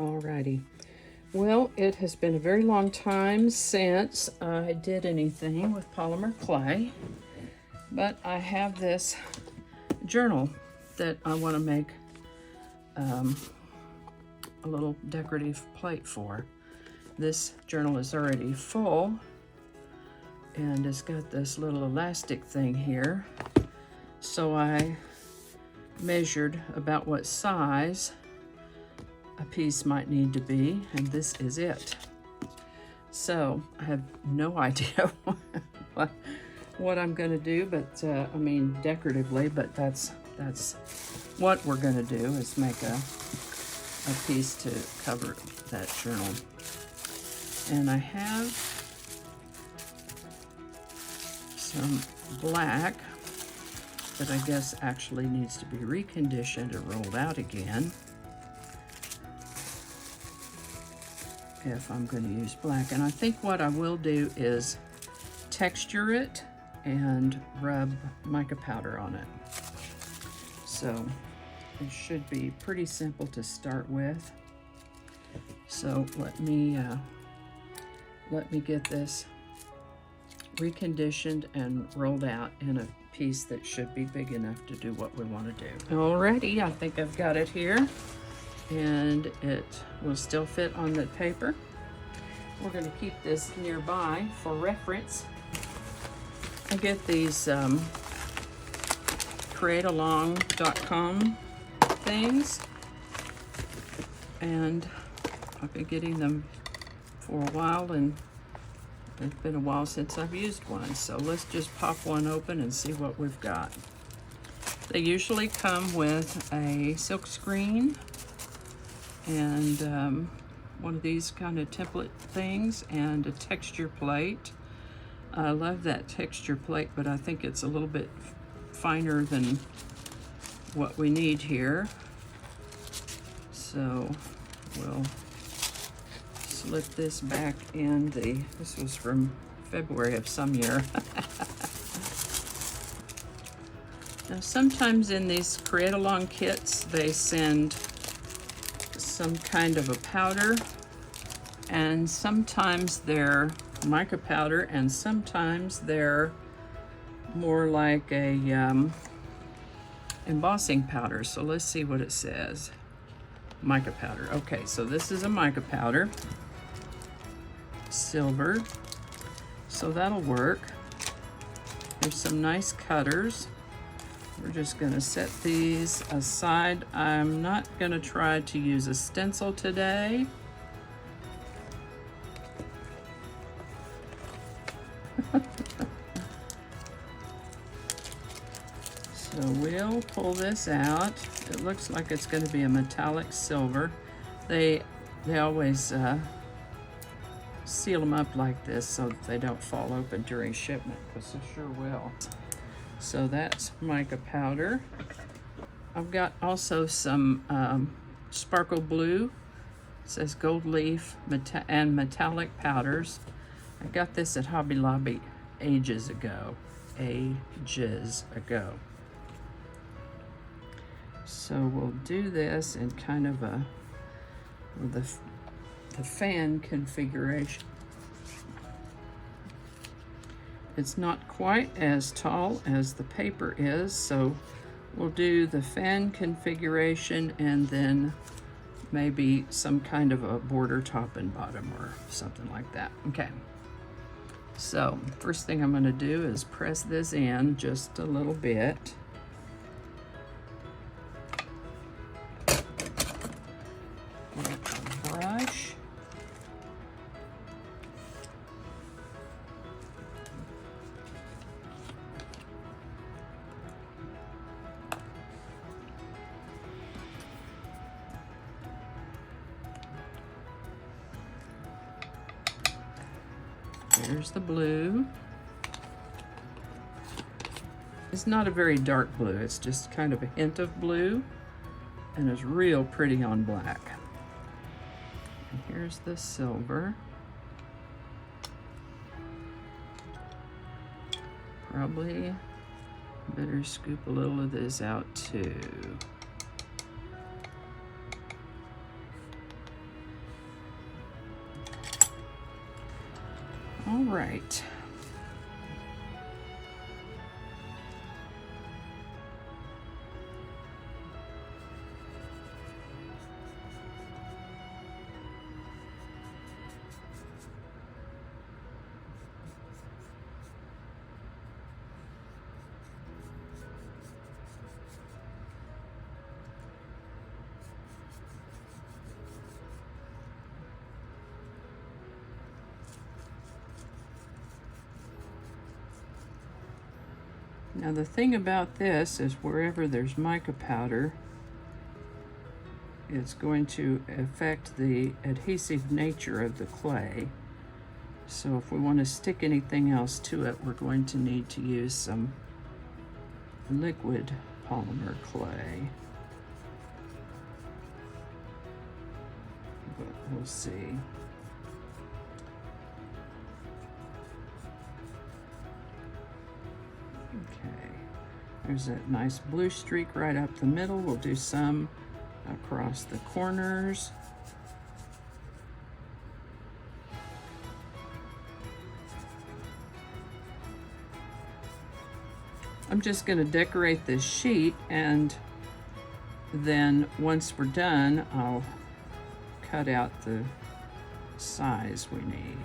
Alrighty. Well, it has been a very long time since I did anything with polymer clay, but I have this journal that I want to make a little decorative plate for. This journal is already full and it's got this little elastic thing here. So I measured about what size a piece might need to be, and this is it. So I have no idea what I'm going to do, but I mean decoratively, but that's what we're going to do, is make a piece to cover that journal. And I have some black that I guess actually needs to be reconditioned and rolled out again if I'm going to use black. And I think what I will do is texture it and rub mica powder on it. So it should be pretty simple to start with. So let me get this reconditioned and rolled out in a piece that should be big enough to do what we want to do. Alrighty, I think I've got it here, and it will still fit on the paper. We're going to keep this nearby for reference. I get these createalong.com things, and I've been getting them for a while, and it's been a while since I've used one. So let's just pop one open and see what we've got. They usually come with a silk screen and one of these kind of template things and a texture plate. I love that texture plate, but I think it's a little bit finer than what we need here. So we'll slip this back in this was from February of some year. Now sometimes in these Create Along kits, they send some kind of a powder, and sometimes they're mica powder, and sometimes they're more like a embossing powder. So let's see what it says. Mica powder. Okay, so this is a mica powder, silver, so that'll work. There's some nice cutters. We're just going to set these aside. I'm not going to try to use a stencil today. So we'll pull this out. It looks like it's going to be a metallic silver. They always seal them up like this so that they don't fall open during shipment, because they sure will. So that's mica powder. I've got also some sparkle blue. It says gold leaf and metallic powders. I got this at Hobby Lobby ages ago. So we'll do this in kind of the fan configuration. It's not quite as tall as the paper is, so we'll do the fan configuration and then maybe some kind of a border top and bottom or something like that. Okay. So first thing I'm going to do is press this in just a little bit. Get a brush. There's the blue. It's not a very dark blue, it's just kind of a hint of blue, and it's real pretty on black. And here's the silver. Probably better scoop a little of this out too. All right. Now the thing about this is wherever there's mica powder, it's going to affect the adhesive nature of the clay. So if we want to stick anything else to it, we're going to need to use some liquid polymer clay. But we'll see. Okay, there's that nice blue streak right up the middle. We'll do some across the corners. I'm just going to decorate this sheet, and then once we're done, I'll cut out the size we need.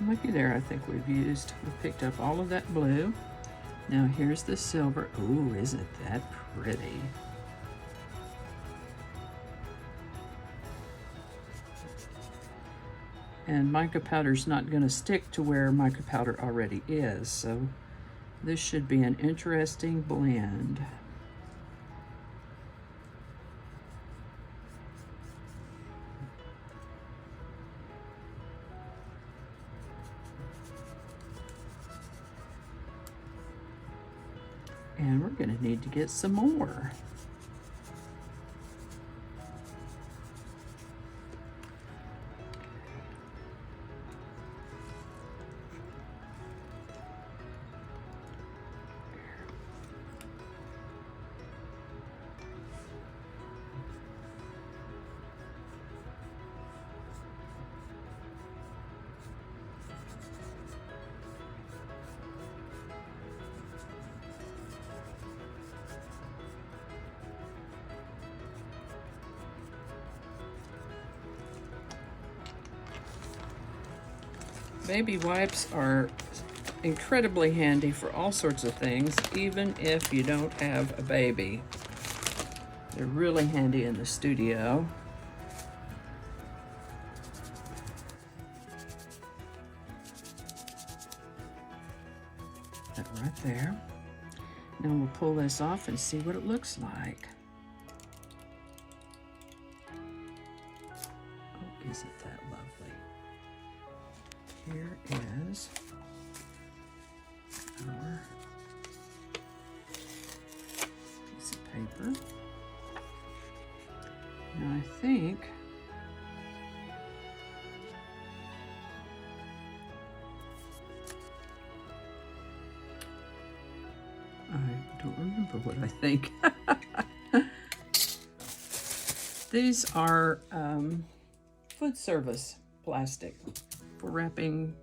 Looky there, I think we've picked up all of that blue. Now here's the silver. Ooh, isn't that pretty? And mica powder's not going to stick to where mica powder already is, so this should be an interesting blend. And we're going to need to get some more. Baby wipes are incredibly handy for all sorts of things, even if you don't have a baby. They're really handy in the studio. That right there. Now we'll pull this off and see what it looks like. Oh, isn't that lovely? Here is our piece of paper. Now I think I don't remember what I think. These are food service plastic for wrapping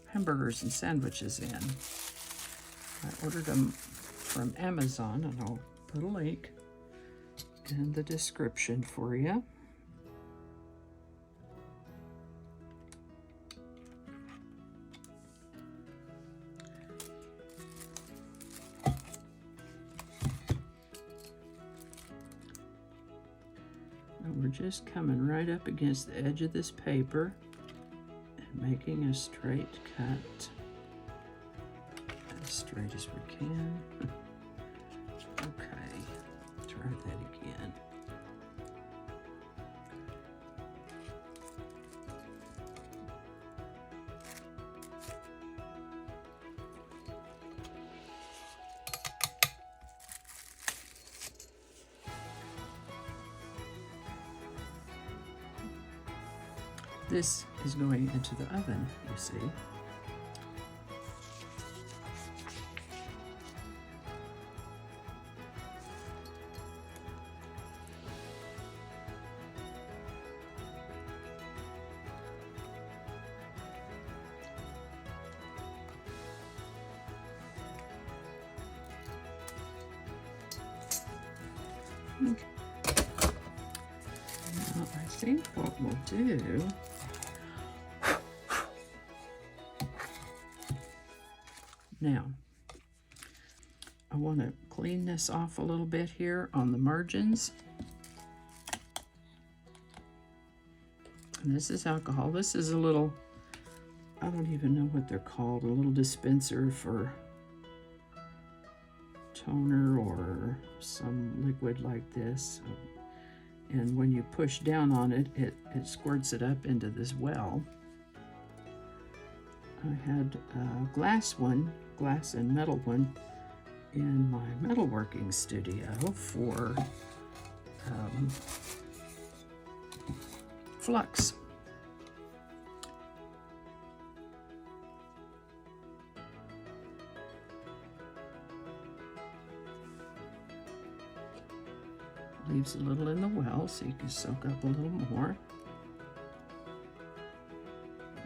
hamburgers and sandwiches in. I ordered them from Amazon, and I'll put a link in the description for you. And we're just coming right up against the edge of this paper and making a straight cut, as straight as we can. Okay, try that again. This is going into the oven, you see. Okay. Now, I think what we'll do, now, I want to clean this off a little bit here on the margins. And this is alcohol. This is a little, I don't even know what they're called, a little dispenser for toner or some liquid like this. And when you push down on it, it squirts it up into this well. I had a glass and metal one in my metalworking studio for flux. Leaves a little in the well so you can soak up a little more.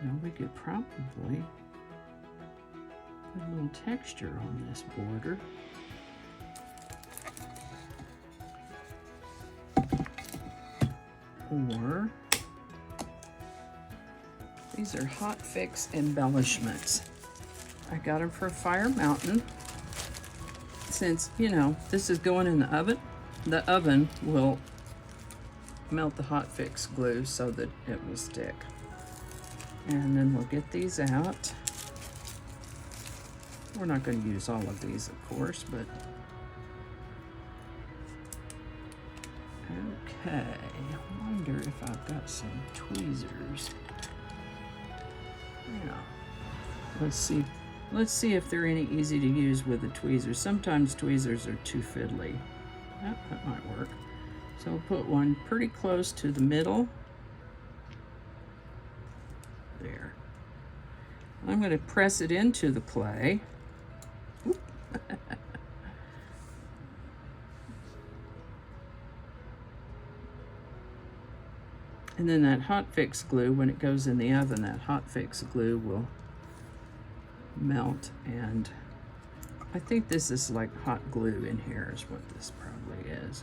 Now we could probably put a little texture on this border. Or these are Hot Fix embellishments. I got them for Fire Mountain. Since, you know, this is going in the oven will melt the Hot Fix glue so that it will stick. And then we'll get these out. We're not going to use all of these, of course, but okay. I wonder if I've got some tweezers. Yeah. Let's see if they're any easy to use with the tweezers. Sometimes tweezers are too fiddly. That might work. So we'll put one pretty close to the middle. There. I'm going to press it into the clay. And then that Hot Fix glue, when it goes in the oven, that Hot Fix glue will melt. And I think this is like hot glue in here is what this probably is.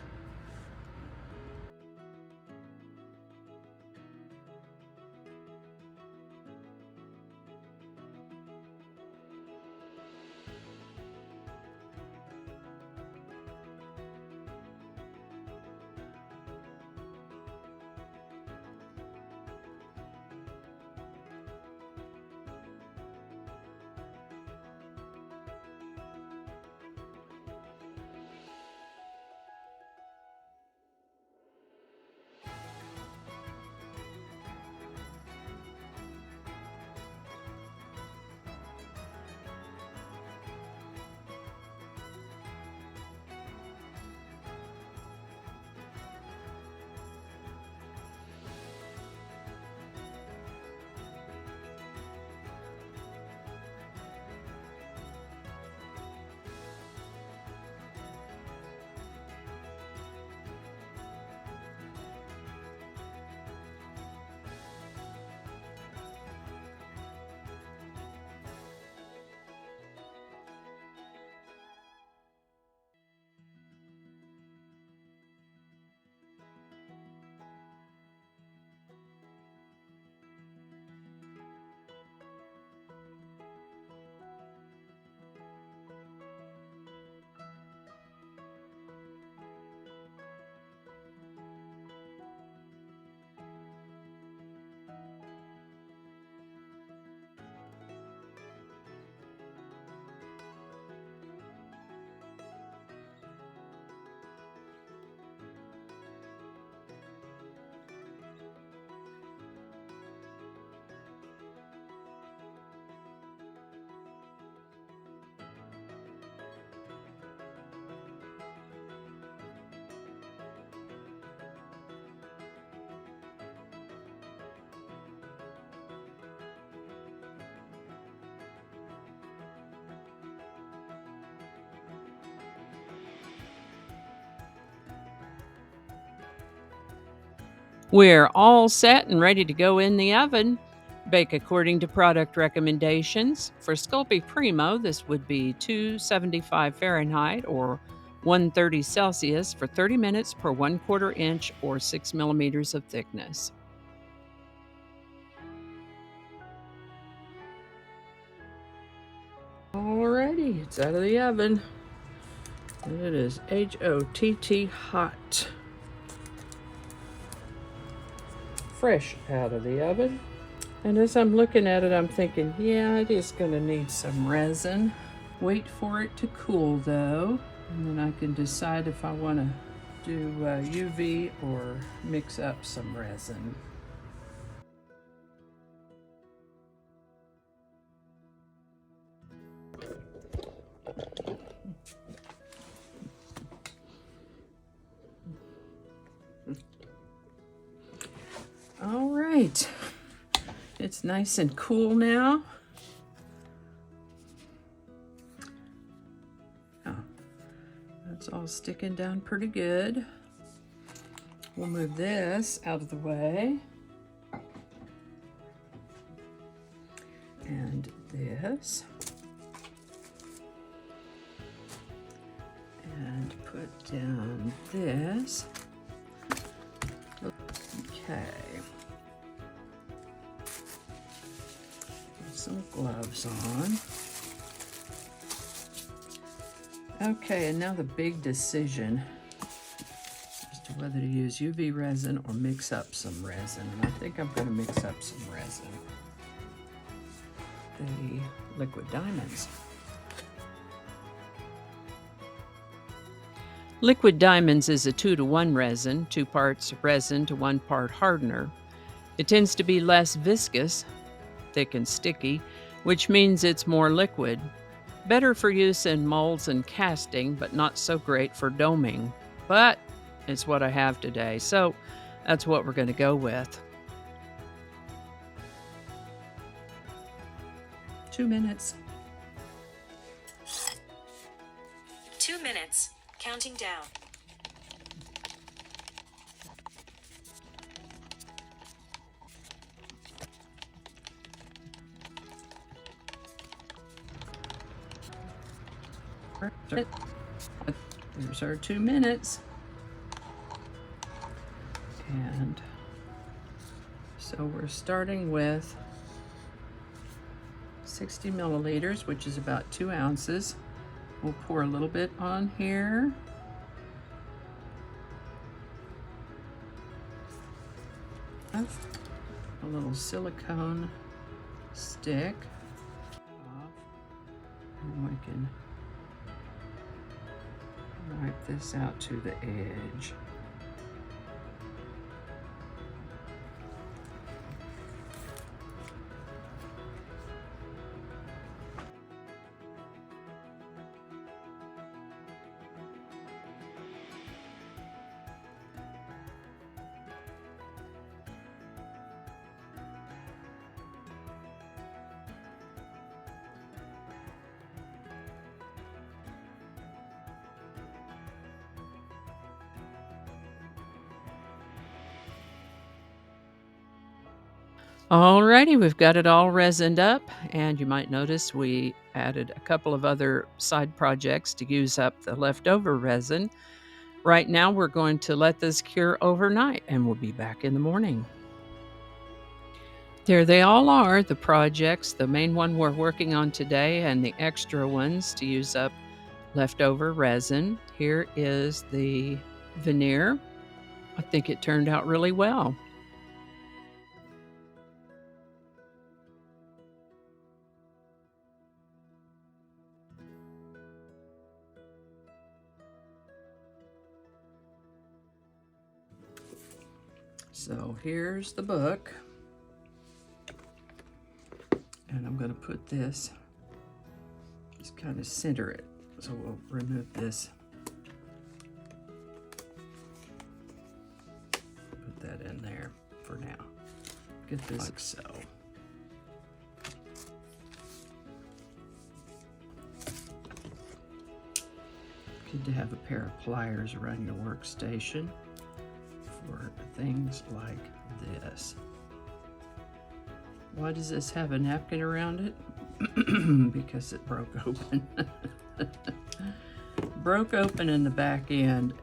We're all set and ready to go in the oven. Bake according to product recommendations. For Sculpey Primo, this would be 275 Fahrenheit or 130 Celsius for 30 minutes per 1/4 inch or 6 millimeters of thickness. Alrighty, it's out of the oven. And it is HOTT hot. Fresh out of the oven. And as I'm looking at it, I'm thinking, yeah, it is going to need some resin. Wait for it to cool though, and then I can decide if I want to do UV or mix up some resin. All right, it's nice and cool now. Oh, that's all sticking down pretty good. We'll move this out of the way. And this. And put down this. Okay. Put some gloves on. Okay, and now the big decision as to whether to use UV resin or mix up some resin. And I think I'm going to mix up some resin. The liquid diamonds. Liquid diamonds is a 2-to-1 resin, 2 parts resin to 1 part hardener. It tends to be less viscous, thick and sticky, which means it's more liquid. Better for use in molds and casting, but not so great for doming. But it's what I have today, so that's what we're going to go with. 2 minutes. 2 minutes. Counting down. There's our 2 minutes. And so we're starting with 60 milliliters, which is about 2 ounces. We'll pour a little bit on here. A little silicone stick. And we can wipe this out to the edge. Alrighty, we've got it all resined up, and you might notice we added a couple of other side projects to use up the leftover resin. Right now we're going to let this cure overnight, and we'll be back in the morning. There they all are, the projects, the main one we're working on today and the extra ones to use up leftover resin. Here is the veneer. I think it turned out really well. So here's the book, and I'm going to put this, just kind of center it. So we'll remove this, put that in there for now. Get this like so. Good to have a pair of pliers around your workstation for things like this. Why does this have a napkin around it? Because it broke open. broke open in the back end.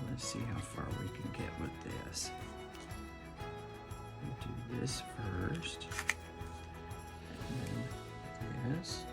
Let's see how far we can get with this. We'll do this first, and then this.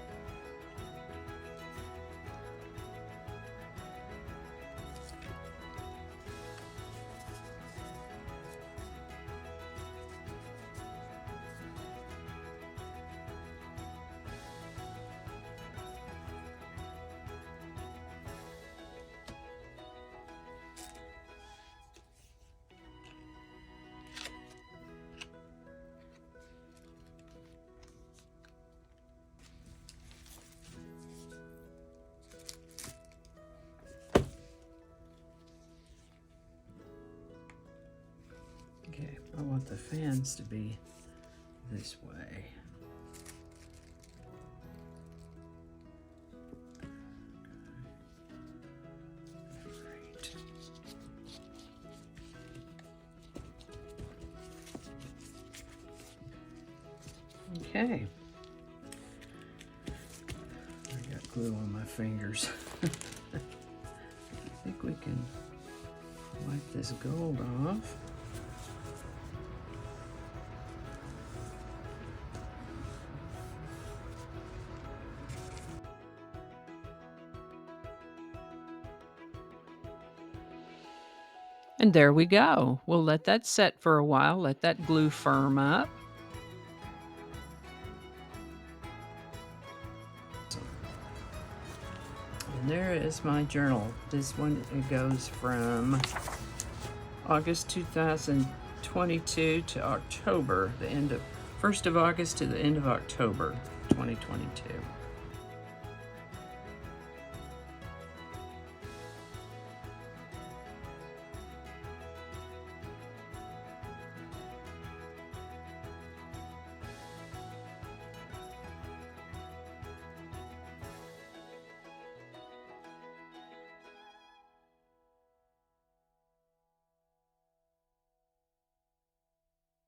Okay, I want the fans to be this way. Great. Okay. I got glue on my fingers. I think we can wipe this gold off. And there we go. We'll let that set for a while, let that glue firm up. And there is my journal. This one, it goes from August 2022 to October, the end of 1st of August to the end of October 2022.